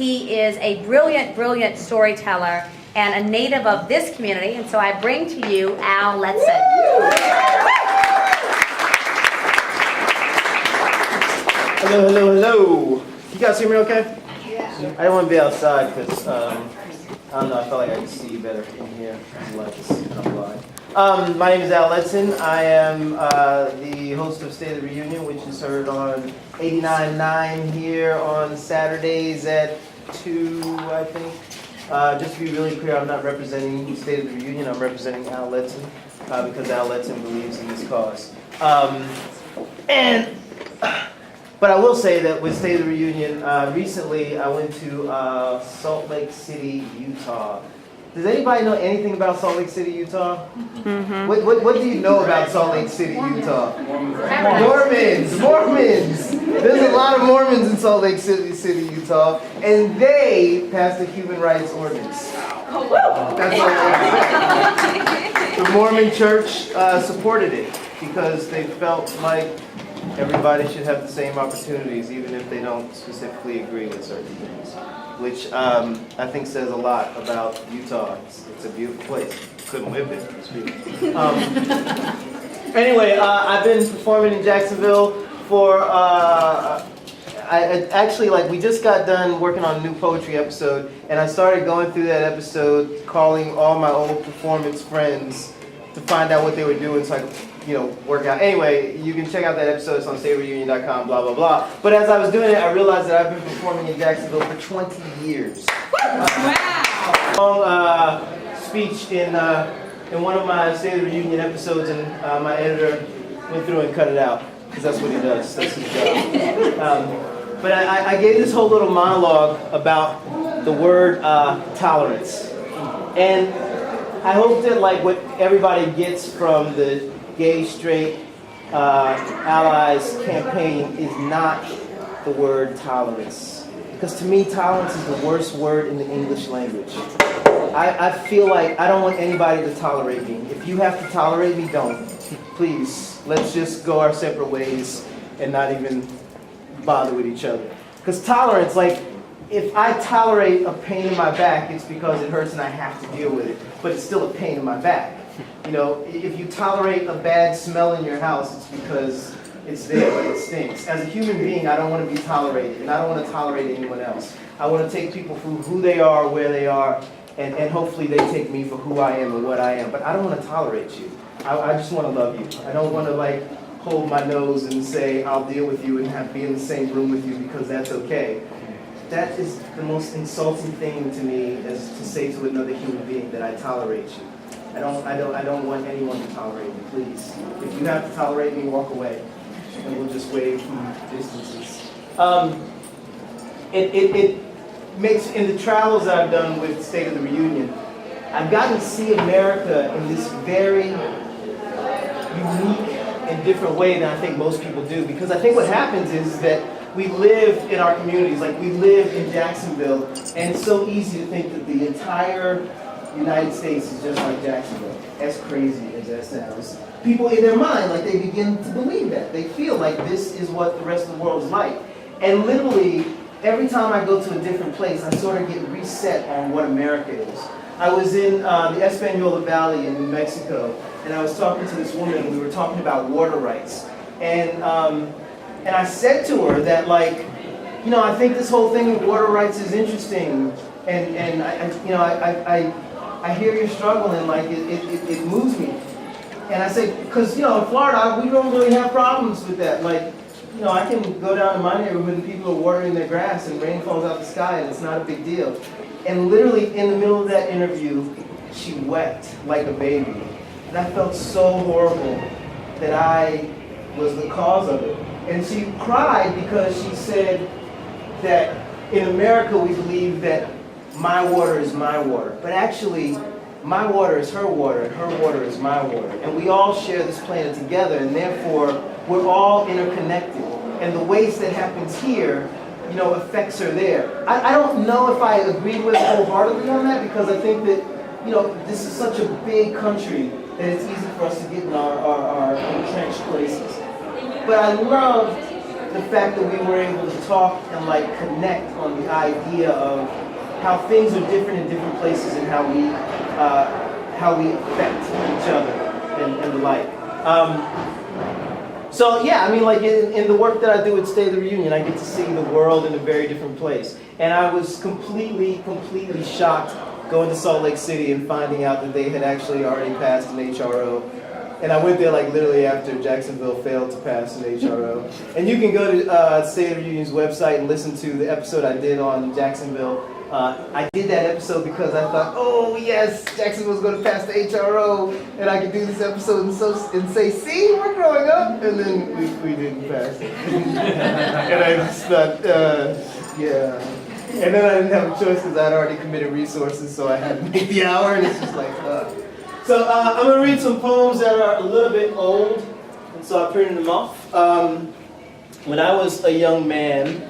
He is a brilliant, brilliant storyteller and a native of this community. And so I bring to you Al Letson. Hello, hello, hello. You guys hear me okay? Yeah. I didn't want to be outside because, I don't know, I felt like I could see better in here. My name is Al Letson. I am the host of State of the Reunion, which is heard on 89.9 here on Saturdays at 2, I think. Just to be really clear, I'm not representing State of the Reunion. I'm representing Al Letson because Al Letson believes in this cause. But I will say that with State of the Reunion, recently I went to Salt Lake City, Utah. Does anybody know anything about Salt Lake City, Utah? Mm-hmm. What do you know about Salt Lake City, Utah? Mormons! There's a lot of Mormons in Salt Lake City, Utah, and they passed a human rights ordinance. That's all. The Mormon Church supported it because they felt like everybody should have the same opportunities, even if they don't specifically agree with certain things, which I think says a lot about Utah. It's a beautiful place. Couldn't live there. It's beautiful. Anyway, I've been performing in Jacksonville for, we just got done working on a new poetry episode, and I started going through that episode, calling all my old performance friends to find out what they were doing so I could work out. Anyway, you can check out that episode. It's on statereunion.com, blah, blah, blah. But as I was doing it, I realized that I've been performing in Jacksonville for 20 years. Wow! Long speech in one of my State of the Reunion episodes, and my editor went through and cut it out, because that's what he does. That's his job. But I gave this whole little monologue about the word tolerance. And I hope that what everybody gets from the Gay Straight Allies campaign is not the word tolerance. Because to me, tolerance is the worst word in the English language. I feel like I don't want anybody to tolerate me. If you have to tolerate me, don't. Please, let's just go our separate ways and not even bother with each other. Because tolerance, if I tolerate a pain in my back, it's because it hurts and I have to deal with it. But it's still a pain in my back. If you tolerate a bad smell in your house, it's because it's there, but it stinks. As a human being, I don't want to be tolerated, and I don't want to tolerate anyone else. I want to take people for who they are, where they are, and hopefully they take me for who I am and what I am. But I don't want to tolerate you. I just want to love you. I don't want to hold my nose and say I'll deal with you and be in the same room with you because that's okay. That is the most insulting thing to me, is to say to another human being that I tolerate you. I don't want anyone to tolerate me, please. If you have to tolerate me, walk away, and we'll just wave from distances. It makes, in the travels that I've done with State of the Reunion, I've gotten to see America in this very unique and different way than I think most people do. Because I think what happens is that we live in our communities, we live in Jacksonville, and it's so easy to think that the entire United States is just like Jacksonville, as crazy as that sounds. People in their mind, they begin to believe that. They feel like this is what the rest of the world is like. And literally, every time I go to a different place, I sort of get reset on what America is. I was in the Espanola Valley in New Mexico, and I was talking to this woman, and we were talking about water rights. And I said to her that, I think this whole thing with water rights is interesting, and I hear you're struggling, it moves me. And I say, because, in Florida, we don't really have problems with that. I can go down to my neighborhood and people are watering their grass and rain falls out the sky and it's not a big deal. And literally in the middle of that interview, she wept like a baby. And I felt so horrible that I was the cause of it. And she cried because she said that in America we believe that my water is my water. But actually, my water is her water, and her water is my water. And we all share this planet together, and therefore, we're all interconnected. And the waste that happens here, affects her there. I don't know if I agree with her wholeheartedly on that, because I think that, this is such a big country that it's easy for us to get in our entrenched places. But I loved the fact that we were able to talk and like connect on the idea of how things are different in different places and how we affect each other and the like. So yeah, I mean, like in the work that I do at State of the Reunion, I get to see the world in a very different place. And I was completely shocked going to Salt Lake City and finding out that they had actually already passed an HRO. And I went there like literally after Jacksonville failed to pass an HRO. And you can go to State of the Union's website and listen to the episode I did on Jacksonville. I did that episode because I thought, oh yes, Jacksonville's going to pass the HRO, and I could do this episode and say, see, we're growing up. And then we didn't pass it. And I just thought, yeah. And then I didn't have a choice because I'd already committed resources, so I had to make the hour, and it's just like, So I'm going to read some poems that are a little bit old, and so I printed them off. When I was a young man,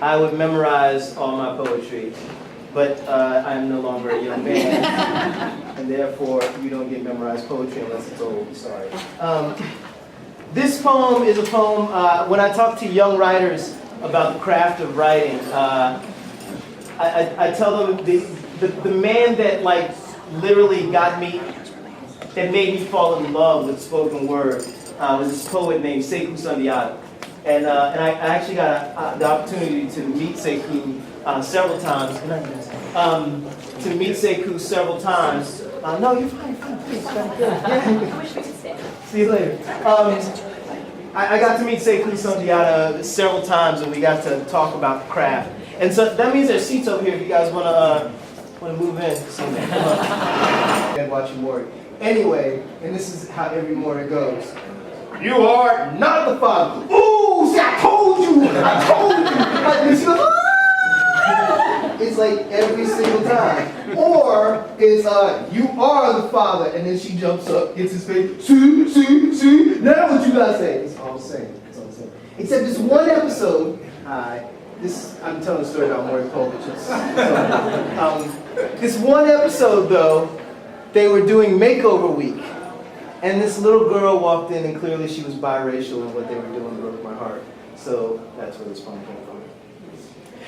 I would memorize all my poetry, but I'm no longer a young man, and therefore you don't get memorized poetry unless it's old, sorry. This poem is a poem, when I talk to young writers about the craft of writing, I tell them the man that like literally got me, that made me fall in love with spoken word was this poet named Sekou Sundiata. And I actually got the opportunity to meet Sekou several times. To meet Sekou several times. No, you're fine, please. See you later. I got to meet Sekou Sundiata several times, and we got to talk about craft. And so that means there's seats over here if you guys want to move in. And watch him work. Anyway, and this is how every morning goes. You are not the father. Ooh, see, I told you. Like, she goes, ah! It's like every single time. Or it's you are the father, and then she jumps up, gets his face. See. Now what you gotta say? It's all the same. It's all the same. Except this one episode. I'm telling a story about Maury Povich. This one episode though, they were doing makeover week. And this little girl walked in, and clearly she was biracial, and what they were doing broke my heart. So that's where this poem came from.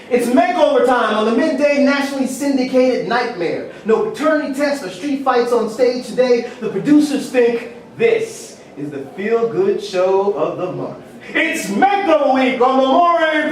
It's makeover time on the midday nationally syndicated nightmare. No paternity tests or street fights on stage today. The producers think this is the feel-good show of the month. It's makeover week on the morning.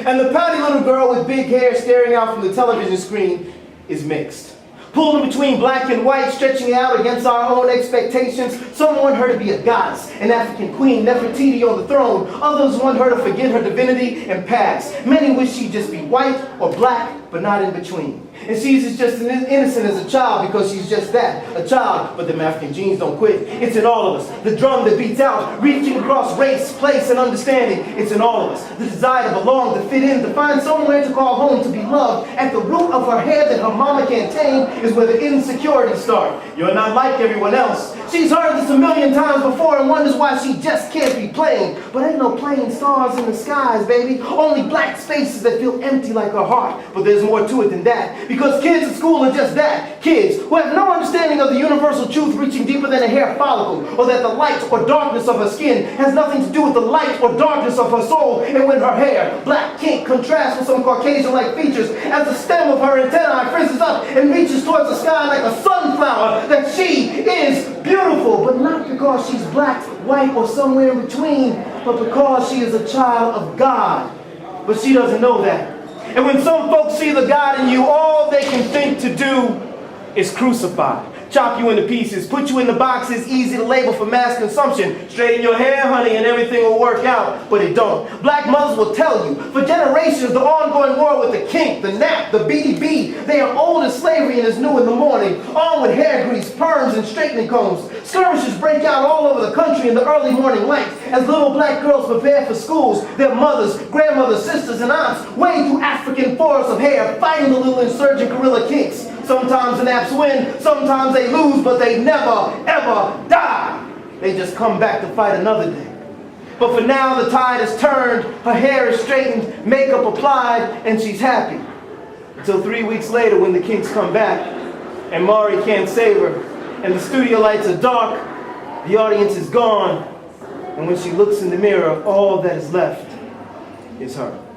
And the pouty little girl with big hair staring out from the television screen is mixed. Pulled in between black and white, stretching out against our own expectations. Some want her to be a goddess, an African queen, Nefertiti on the throne. Others want her to forget her divinity and pass. Many wish she'd just be white or black, but not in between. And she's as just as innocent as a child because she's just that, a child, but them African genes don't quit. It's in all of us. The drum that beats out, reaching across race, place, and understanding. It's in all of us. The desire to belong, to fit in, to find somewhere to call home, to be loved. At the root of her hair that her mama can't tame is where the insecurities start. You're not like everyone else. She's heard this a million times before and wonders why she just can't be plain. But ain't no plain stars in the skies, baby. Only black spaces that feel empty like her heart. But there's more to it than that. Because kids at school are just that. Kids who have no understanding of the universal truth reaching deeper than a hair follicle. Or that the light or darkness of her skin has nothing to do with the light or darkness of her soul. And when her hair, black kink, contrasts with some Caucasian-like features as the stem of her antennae frizzes up and reaches towards the sky like a sunflower, that she is beautiful. But not because she's black, white, or somewhere in between, but because she is a child of God. But she doesn't know that. And when some folks see the God in you, all they can think to do is crucify. Chop you into pieces, put you in the boxes, easy to label for mass consumption. Straighten your hair, honey, and everything will work out, but it don't. Black mothers will tell you, for generations, the ongoing war with the kink, the nap, the BDB, they are old as slavery and as new in the morning, armed with hair grease, perms, and straightening combs. Skirmishes break out all over the country in the early morning light as little black girls prepare for schools. Their mothers, grandmothers, sisters, and aunts wade through African forests of hair, fighting the little insurgent guerrilla kinks. Sometimes the naps win, sometimes they lose, but they never, ever die. They just come back to fight another day. But for now, the tide has turned, her hair is straightened, makeup applied, and she's happy. Until 3 weeks later when the kinks come back, and Maury can't save her, and the studio lights are dark, the audience is gone, and when she looks in the mirror, all that is left It's her.